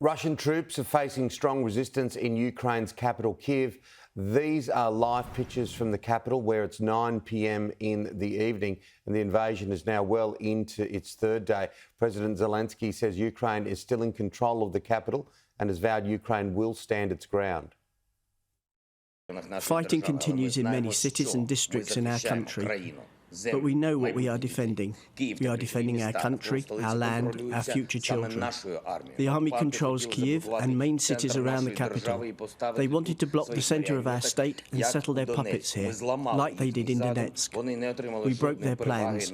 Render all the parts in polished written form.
Russian troops are facing strong resistance in Ukraine's capital, Kyiv. These are live pictures from the capital where it's 9 p.m. in the evening and the invasion is now well into its third day. President Zelenskyy says Ukraine is still in control of the capital and has vowed Ukraine will stand its ground. Fighting continues in many cities and districts in our country. But we know what we are defending. We are defending our country, our land, our future children. The army controls Kyiv and main cities around the capital. They wanted to block the centre of our state and settle their puppets here, like they did in Donetsk. We broke their plans.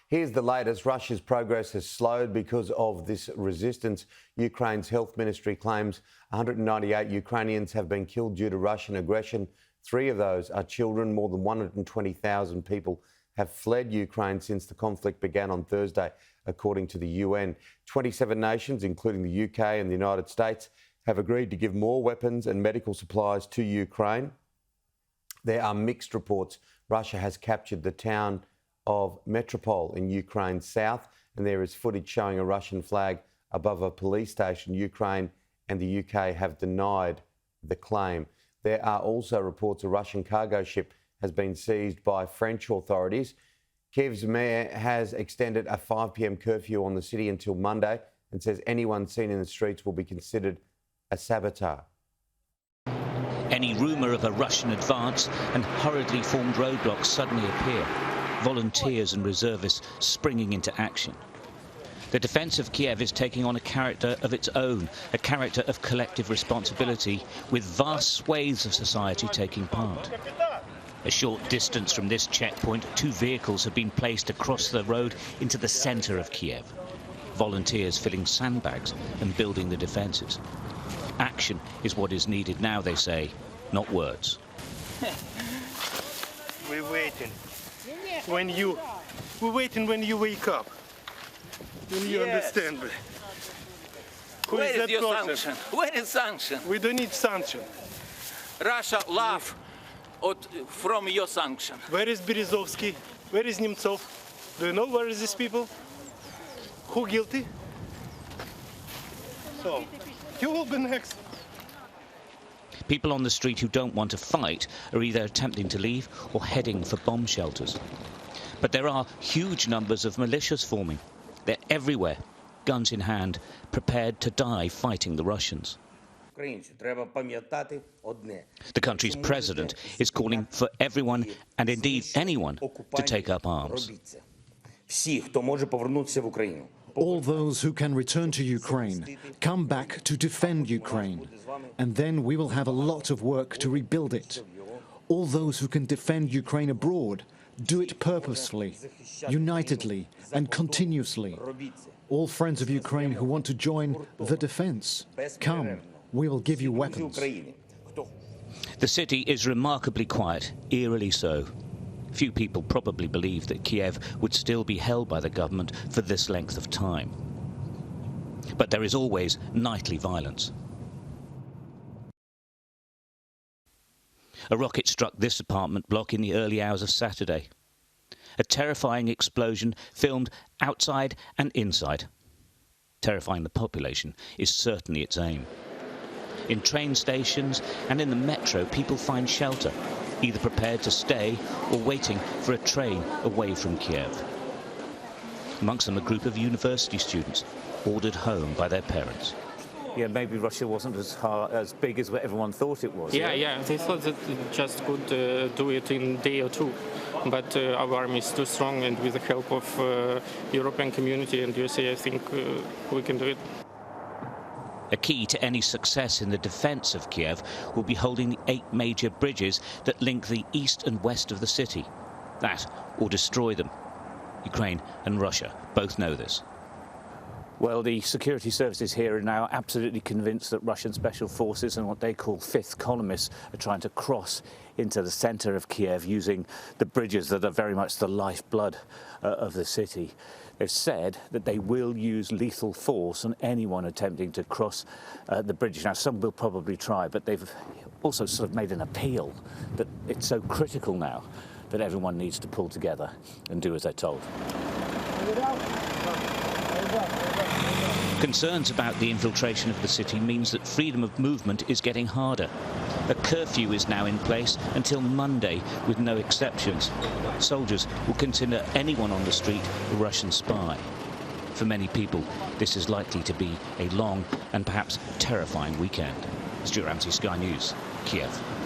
Here's the latest. Russia's progress has slowed because of this resistance. Ukraine's health ministry claims 198 Ukrainians have been killed due to Russian aggression. 3 of those are children. More than 120,000 people have fled Ukraine since the conflict began on Thursday, according to the UN. 27 nations, including the UK and the United States, have agreed to give more weapons and medical supplies to Ukraine. There are mixed reports. Russia has captured the town of Metropole in Ukraine's south, and there is footage showing a Russian flag above a police station. Ukraine and the UK have denied the claim. There are also reports a Russian cargo ship has been seized by French authorities. Kyiv's mayor has extended a 5 p.m. curfew on the city until Monday and says anyone seen in the streets will be considered a saboteur. Any rumour of a Russian advance and hurriedly formed roadblocks suddenly appear. Volunteers and reservists springing into action. The defence of Kyiv is taking on a character of its own, a character of collective responsibility, with vast swathes of society taking part. A short distance from this checkpoint, 2 vehicles have been placed across the road into the centre of Kyiv. Volunteers filling sandbags and building the defences. Action is what is needed now, they say, not words. We're waiting. We're waiting when you wake up. When you understand me. Where is your sanction? Where is sanction? We don't need sanction. Russia laugh from your sanction. Where is Berezovsky? Where is Nemtsov? Do you know where is these people? Who guilty? So, you will be next. People on the street who don't want to fight are either attempting to leave or heading for bomb shelters. But there are huge numbers of militias forming. They're everywhere, guns in hand, prepared to die fighting the Russians. The country's president is calling for everyone, and indeed anyone, to take up arms. All those who can return to Ukraine, come back to defend Ukraine, and then we will have a lot of work to rebuild it. All those who can defend Ukraine abroad, do it purposefully, unitedly and continuously. All friends of Ukraine who want to join the defence, come, we will give you weapons. The city is remarkably quiet, eerily so. Few people probably believe that Kyiv would still be held by the government for this length of time. But there is always nightly violence. A rocket struck this apartment block in the early hours of Saturday. A terrifying explosion filmed outside and inside. Terrifying the population is certainly its aim. In train stations and in the metro, people find shelter, either prepared to stay or waiting for a train away from Kyiv. Amongst them, a group of university students ordered home by their parents. Yeah, maybe Russia wasn't as big as what everyone thought it was. Yeah, they thought that it just could do it in a day or 2. But our army is too strong, and with the help of European community and USA, I think we can do it. A key to any success in the defence of Kyiv will be holding the 8 major bridges that link the east and west of the city. That or destroy them. Ukraine and Russia both know this. Well, the security services here are now absolutely convinced that Russian special forces and what they call fifth columnists are trying to cross into the centre of Kyiv using the bridges that are very much the lifeblood of the city. They've said that they will use lethal force on anyone attempting to cross the bridges. Now, some will probably try, but they've also sort of made an appeal that it's so critical now that everyone needs to pull together and do as they're told. Concerns about the infiltration of the city means that freedom of movement is getting harder. A curfew is now in place until Monday, with no exceptions. Soldiers will consider anyone on the street a Russian spy. For many people, this is likely to be a long and perhaps terrifying weekend. Stu Ramsey, Sky News, Kiev.